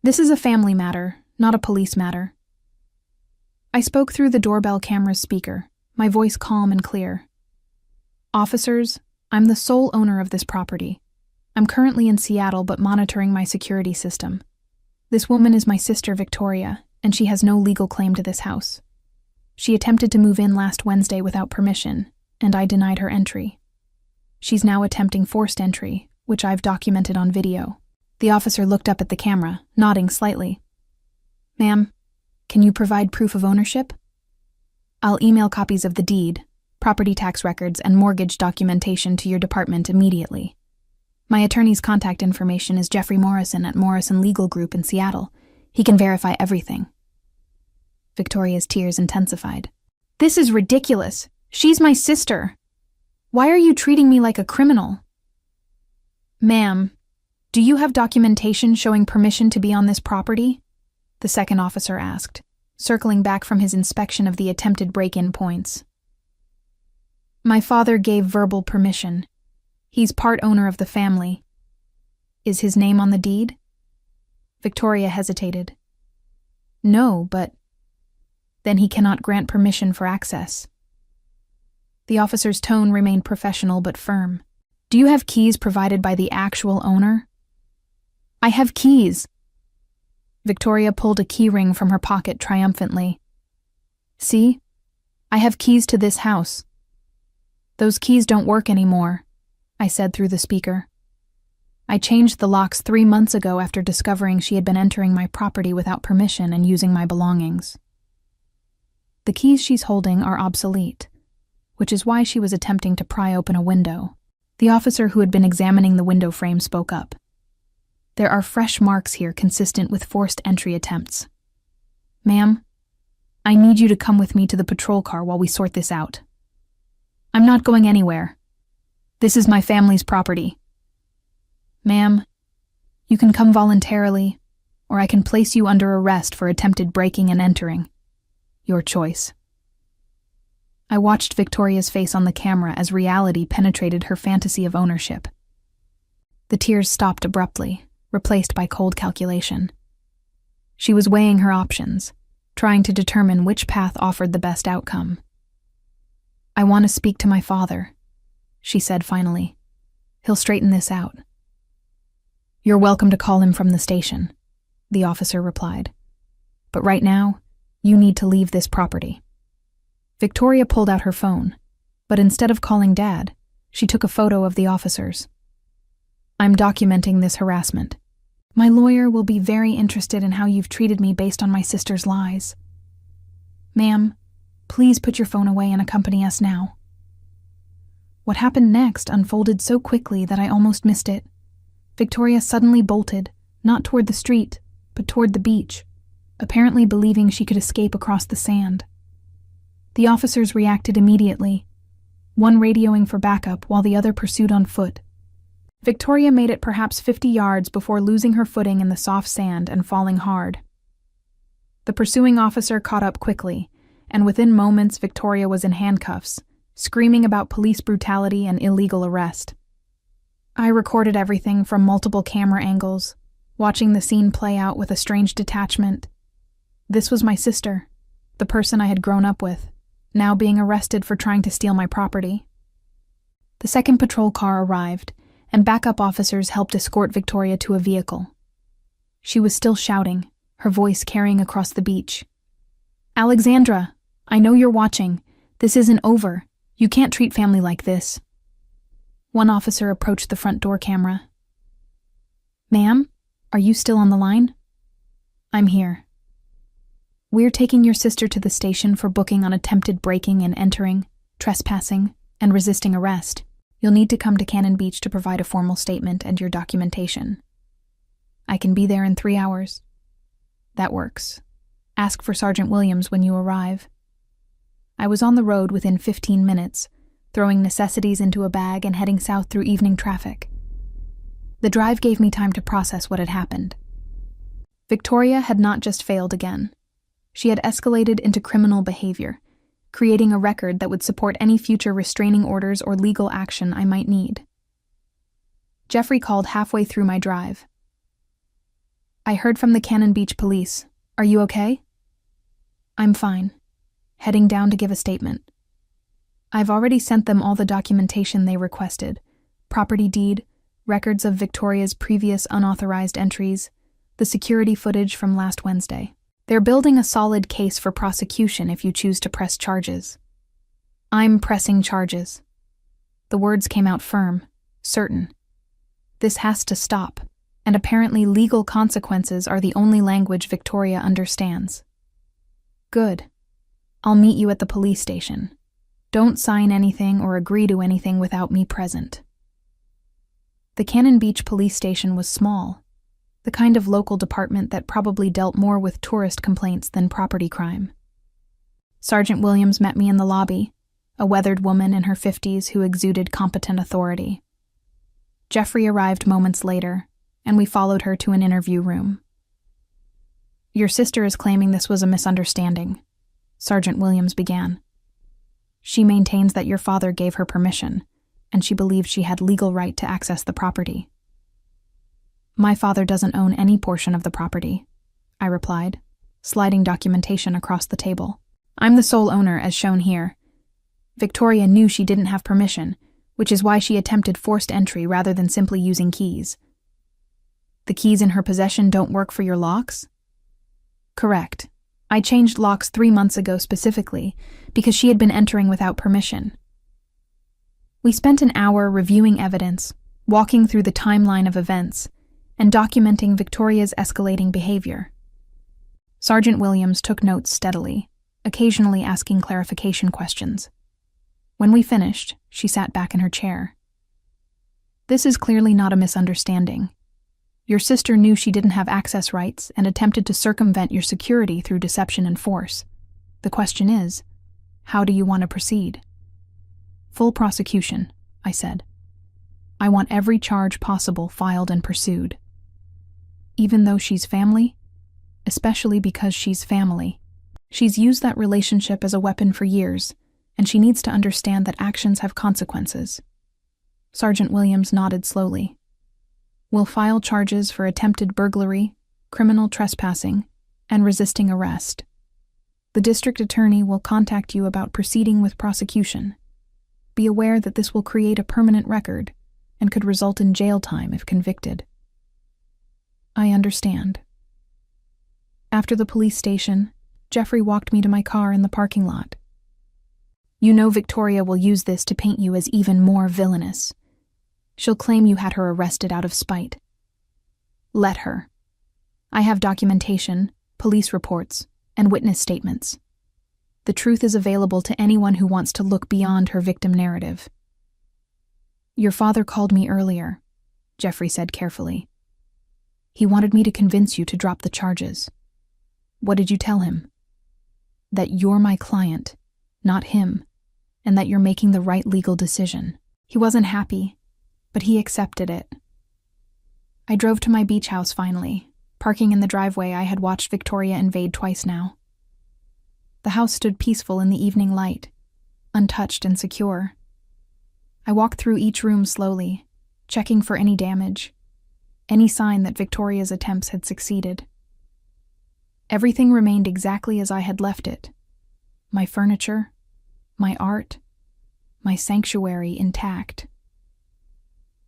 This is a family matter, not a police matter. I spoke through the doorbell camera's speaker, my voice calm and clear. Officers, I'm the sole owner of this property. I'm currently in Seattle but monitoring my security system. This woman is my sister Victoria, and she has no legal claim to this house. She attempted to move in last Wednesday without permission, and I denied her entry. She's now attempting forced entry, which I've documented on video. The officer looked up at the camera, nodding slightly. Ma'am, can you provide proof of ownership? I'll email copies of the deed, property tax records, and mortgage documentation to your department immediately. My attorney's contact information is Jeffrey Morrison at Morrison Legal Group in Seattle. He can verify everything. Victoria's tears intensified. This is ridiculous. She's my sister. Why are you treating me like a criminal? Ma'am, do you have documentation showing permission to be on this property? The second officer asked, circling back from his inspection of the attempted break-in points. My father gave verbal permission. He's part owner of the family. Is his name on the deed? Victoria hesitated. No, but then he cannot grant permission for access. The officer's tone remained professional but firm. Do you have keys provided by the actual owner? I have keys. Victoria pulled a key ring from her pocket triumphantly. See? I have keys to this house. Those keys don't work anymore, I said through the speaker. I changed the locks 3 months ago after discovering she had been entering my property without permission and using my belongings. The keys she's holding are obsolete, which is why she was attempting to pry open a window. The officer who had been examining the window frame spoke up. There are fresh marks here consistent with forced entry attempts. Ma'am, I need you to come with me to the patrol car while we sort this out. I'm not going anywhere. This is my family's property. Ma'am, you can come voluntarily, or I can place you under arrest for attempted breaking and entering. Your choice. I watched Victoria's face on the camera as reality penetrated her fantasy of ownership. The tears stopped abruptly, replaced by cold calculation. She was weighing her options, trying to determine which path offered the best outcome. I want to speak to my father, she said finally. He'll straighten this out. You're welcome to call him from the station, the officer replied. But right now, you need to leave this property. Victoria pulled out her phone, but instead of calling Dad, she took a photo of the officers. I'm documenting this harassment. My lawyer will be very interested in how you've treated me based on my sister's lies. Ma'am, please put your phone away and accompany us now. What happened next unfolded so quickly that I almost missed it. Victoria suddenly bolted, not toward the street, but toward the beach, apparently believing she could escape across the sand. The officers reacted immediately, one radioing for backup while the other pursued on foot. Victoria made it perhaps 50 yards before losing her footing in the soft sand and falling hard. The pursuing officer caught up quickly, and within moments Victoria was in handcuffs, screaming about police brutality and illegal arrest. I recorded everything from multiple camera angles, watching the scene play out with a strange detachment. This was my sister, the person I had grown up with, now being arrested for trying to steal my property. The second patrol car arrived, and backup officers helped escort Victoria to a vehicle. She was still shouting, her voice carrying across the beach. Alexandra, I know you're watching. This isn't over. You can't treat family like this. One officer approached the front door camera. Ma'am, are you still on the line? I'm here. We're taking your sister to the station for booking on attempted breaking and entering, trespassing, and resisting arrest. You'll need to come to Cannon Beach to provide a formal statement and your documentation. I can be there in 3 hours. That works. Ask for Sergeant Williams when you arrive. I was on the road within 15 minutes, throwing necessities into a bag and heading south through evening traffic. The drive gave me time to process what had happened. Victoria had not just failed again. She had escalated into criminal behavior, creating a record that would support any future restraining orders or legal action I might need. Jeffrey called halfway through my drive. I heard from the Cannon Beach police. Are you okay? I'm fine. Heading down to give a statement. I've already sent them all the documentation they requested. Property deed, records of Victoria's previous unauthorized entries, the security footage from last Wednesday. They're building a solid case for prosecution if you choose to press charges. I'm pressing charges. The words came out firm, certain. This has to stop, and apparently legal consequences are the only language Victoria understands. Good. I'll meet you at the police station. Don't sign anything or agree to anything without me present. The Cannon Beach police station was small, the kind of local department that probably dealt more with tourist complaints than property crime. Sergeant Williams met me in the lobby, a weathered woman in her 50s who exuded competent authority. Jeffrey arrived moments later, and we followed her to an interview room. Your sister is claiming this was a misunderstanding, Sergeant Williams began. She maintains that your father gave her permission, and she believed she had legal right to access the property. My father doesn't own any portion of the property, I replied, sliding documentation across the table. I'm the sole owner, as shown here. Victoria knew she didn't have permission, which is why she attempted forced entry rather than simply using keys. The keys in her possession don't work for your locks? Correct. I changed locks 3 months ago specifically because she had been entering without permission. We spent an hour reviewing evidence, walking through the timeline of events, and documenting Victoria's escalating behavior. Sergeant Williams took notes steadily, occasionally asking clarification questions. When we finished, she sat back in her chair. This is clearly not a misunderstanding. Your sister knew she didn't have access rights and attempted to circumvent your security through deception and force. The question is, how do you want to proceed? Full prosecution, I said. I want every charge possible filed and pursued. Even though she's family, especially because she's family. She's used that relationship as a weapon for years, and she needs to understand that actions have consequences. Sergeant Williams nodded slowly. We'll file charges for attempted burglary, criminal trespassing, and resisting arrest. The district attorney will contact you about proceeding with prosecution. Be aware that this will create a permanent record and could result in jail time if convicted. I understand. After the police station, Jeffrey walked me to my car in the parking lot. You know Victoria will use this to paint you as even more villainous. She'll claim you had her arrested out of spite. Let her. I have documentation, police reports, and witness statements. The truth is available to anyone who wants to look beyond her victim narrative. Your father called me earlier, Jeffrey said carefully. He wanted me to convince you to drop the charges. What did you tell him? That you're my client, not him, and that you're making the right legal decision. He wasn't happy, but he accepted it. I drove to my beach house finally, parking in the driveway I had watched Victoria invade twice now. The house stood peaceful in the evening light, untouched and secure. I walked through each room slowly, checking for any damage, any sign that Victoria's attempts had succeeded. Everything remained exactly as I had left it. My furniture, my art, my sanctuary intact.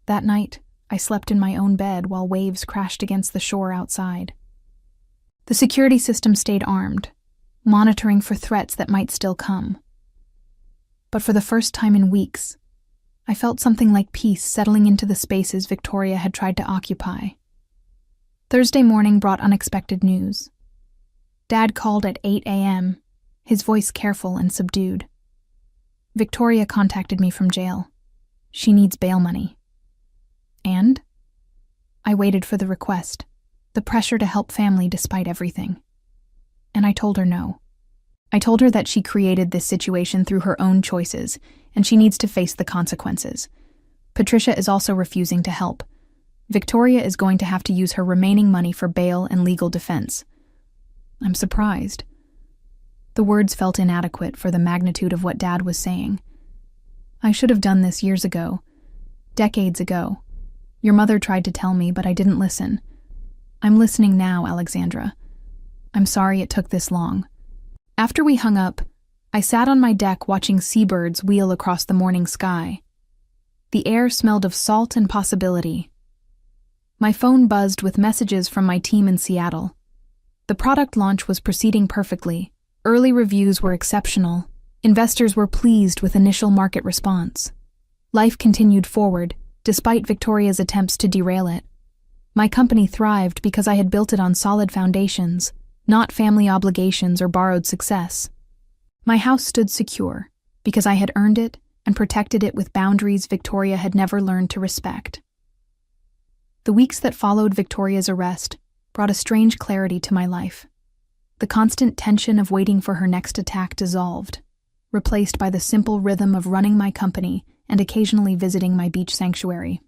That night, I slept in my own bed while waves crashed against the shore outside. The security system stayed armed, monitoring for threats that might still come. But for the first time in weeks, I felt something like peace settling into the spaces Victoria had tried to occupy. Thursday morning brought unexpected news. Dad called at 8 a.m., his voice careful and subdued. Victoria contacted me from jail. She needs bail money. And? I waited for the request, the pressure to help family despite everything. And I told her no. I told her that she created this situation through her own choices, and she needs to face the consequences. Patricia is also refusing to help. Victoria is going to have to use her remaining money for bail and legal defense. I'm surprised. The words felt inadequate for the magnitude of what Dad was saying. I should have done this years ago. Decades ago. Your mother tried to tell me, but I didn't listen. I'm listening now, Alexandra. I'm sorry it took this long. After we hung up, I sat on my deck watching seabirds wheel across the morning sky. The air smelled of salt and possibility. My phone buzzed with messages from my team in Seattle. The product launch was proceeding perfectly. Early reviews were exceptional. Investors were pleased with initial market response. Life continued forward, despite Victoria's attempts to derail it. My company thrived because I had built it on solid foundations, not family obligations or borrowed success. My house stood secure because I had earned it and protected it with boundaries Victoria had never learned to respect. The weeks that followed Victoria's arrest brought a strange clarity to my life. The constant tension of waiting for her next attack dissolved, replaced by the simple rhythm of running my company and occasionally visiting my beach sanctuary.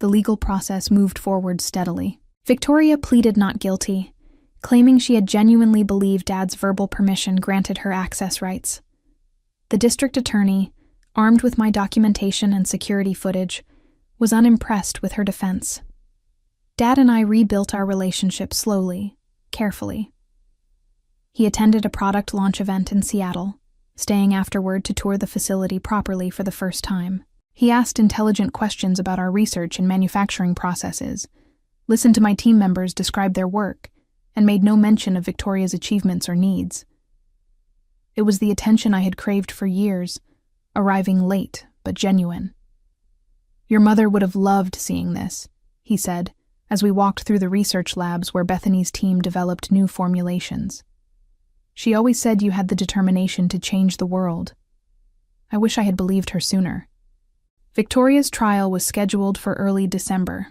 The legal process moved forward steadily. Victoria pleaded not guilty, claiming she had genuinely believed Dad's verbal permission granted her access rights. The district attorney, armed with my documentation and security footage, was unimpressed with her defense. Dad and I rebuilt our relationship slowly, carefully. He attended a product launch event in Seattle, staying afterward to tour the facility properly for the first time. He asked intelligent questions about our research and manufacturing processes, listened to my team members describe their work, and made no mention of Victoria's achievements or needs. It was the attention I had craved for years, arriving late but genuine. Your mother would have loved seeing this, he said, as we walked through the research labs where Bethany's team developed new formulations. She always said you had the determination to change the world. I wish I had believed her sooner. Victoria's trial was scheduled for early December.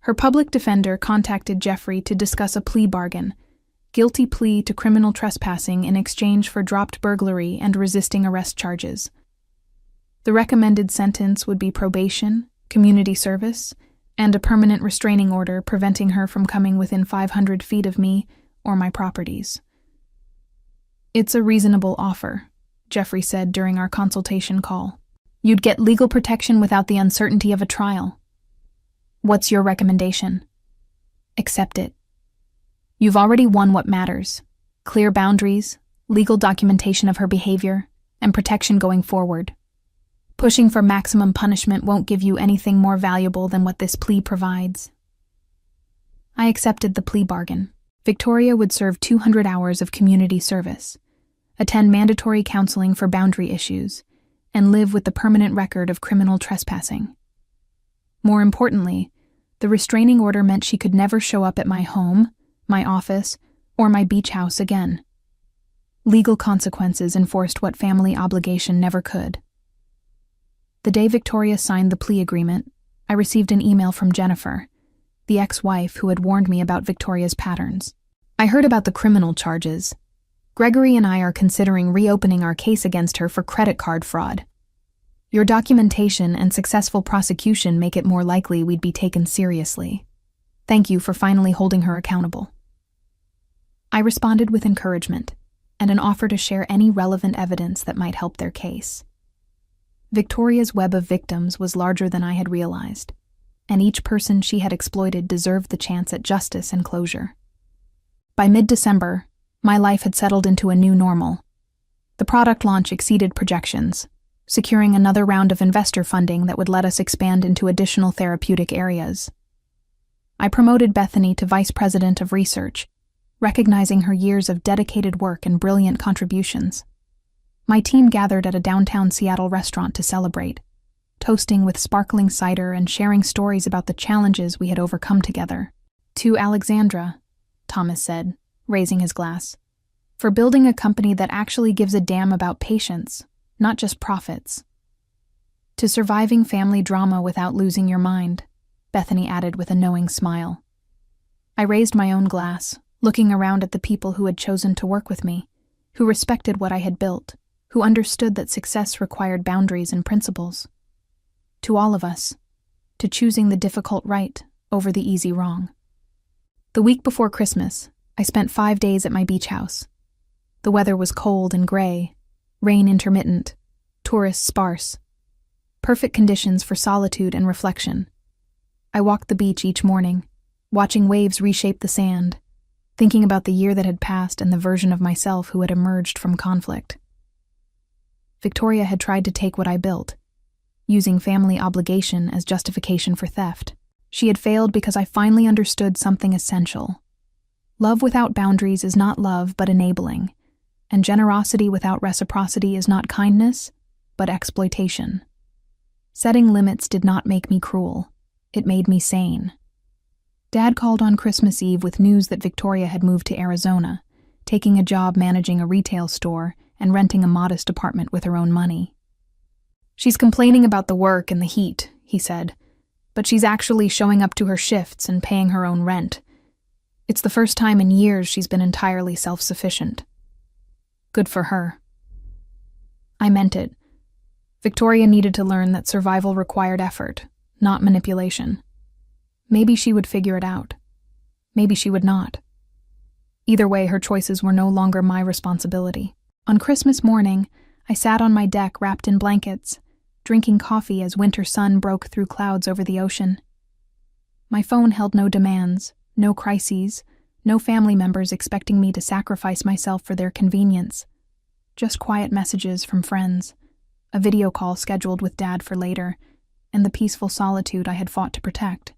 Her public defender contacted Jeffrey to discuss a plea bargain, guilty plea to criminal trespassing in exchange for dropped burglary and resisting arrest charges. The recommended sentence would be probation, community service, and a permanent restraining order preventing her from coming within 500 feet of me or my properties. It's a reasonable offer, Jeffrey said during our consultation call. You'd get legal protection without the uncertainty of a trial. What's your recommendation? Accept it. You've already won what matters: clear boundaries, legal documentation of her behavior, and protection going forward. Pushing for maximum punishment won't give you anything more valuable than what this plea provides. I accepted the plea bargain. Victoria would serve 200 hours of community service, attend mandatory counseling for boundary issues, and live with the permanent record of criminal trespassing. More importantly, the restraining order meant she could never show up at my home, my office, or my beach house again. Legal consequences enforced what family obligation never could. The day Victoria signed the plea agreement, I received an email from Jennifer, the ex-wife who had warned me about Victoria's patterns. I heard about the criminal charges. Gregory and I are considering reopening our case against her for credit card fraud. Your documentation and successful prosecution make it more likely we'd be taken seriously. Thank you for finally holding her accountable. I responded with encouragement and an offer to share any relevant evidence that might help their case. Victoria's web of victims was larger than I had realized, and each person she had exploited deserved the chance at justice and closure. By mid-December, my life had settled into a new normal. The product launch exceeded projections, securing another round of investor funding that would let us expand into additional therapeutic areas. I promoted Bethany to Vice President of Research, recognizing her years of dedicated work and brilliant contributions. My team gathered at a downtown Seattle restaurant to celebrate, toasting with sparkling cider and sharing stories about the challenges we had overcome together. To Alexandra, Thomas said, raising his glass, for building a company that actually gives a damn about patients, not just profits. To surviving family drama without losing your mind, Bethany added with a knowing smile. I raised my own glass, looking around at the people who had chosen to work with me, who respected what I had built, who understood that success required boundaries and principles. To all of us, to choosing the difficult right over the easy wrong. The week before Christmas, I spent 5 days at my beach house. The weather was cold and gray, rain intermittent, tourists sparse. Perfect conditions for solitude and reflection. I walked the beach each morning, watching waves reshape the sand, thinking about the year that had passed and the version of myself who had emerged from conflict. Victoria had tried to take what I built, using family obligation as justification for theft. She had failed because I finally understood something essential. Love without boundaries is not love but enabling, and generosity without reciprocity is not kindness but exploitation. Setting limits did not make me cruel. It made me sane. Dad called on Christmas Eve with news that Victoria had moved to Arizona, taking a job managing a retail store and renting a modest apartment with her own money. "She's complaining about the work and the heat," he said, "but she's actually showing up to her shifts and paying her own rent. It's the first time in years she's been entirely self-sufficient. Good for her." I meant it. Victoria needed to learn that survival required effort, not manipulation. Maybe she would figure it out. Maybe she would not. Either way, her choices were no longer my responsibility. On Christmas morning, I sat on my deck wrapped in blankets, drinking coffee as winter sun broke through clouds over the ocean. My phone held no demands, no crises, no family members expecting me to sacrifice myself for their convenience. Just quiet messages from friends, a video call scheduled with Dad for later, and the peaceful solitude I had fought to protect.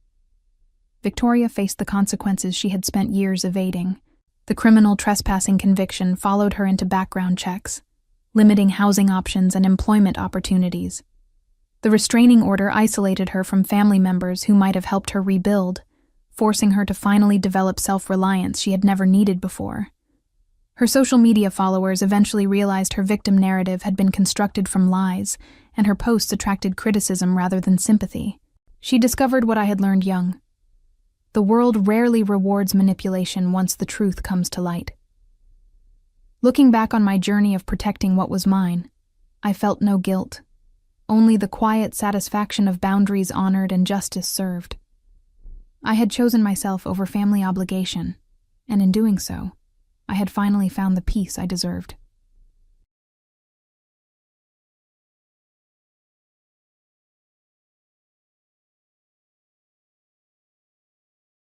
Victoria faced the consequences she had spent years evading. The criminal trespassing conviction followed her into background checks, limiting housing options and employment opportunities. The restraining order isolated her from family members who might have helped her rebuild, forcing her to finally develop self-reliance she had never needed before. Her social media followers eventually realized her victim narrative had been constructed from lies, and her posts attracted criticism rather than sympathy. She discovered what I had learned young. The world rarely rewards manipulation once the truth comes to light. Looking back on my journey of protecting what was mine, I felt no guilt, only the quiet satisfaction of boundaries honored and justice served. I had chosen myself over family obligation, and in doing so, I had finally found the peace I deserved.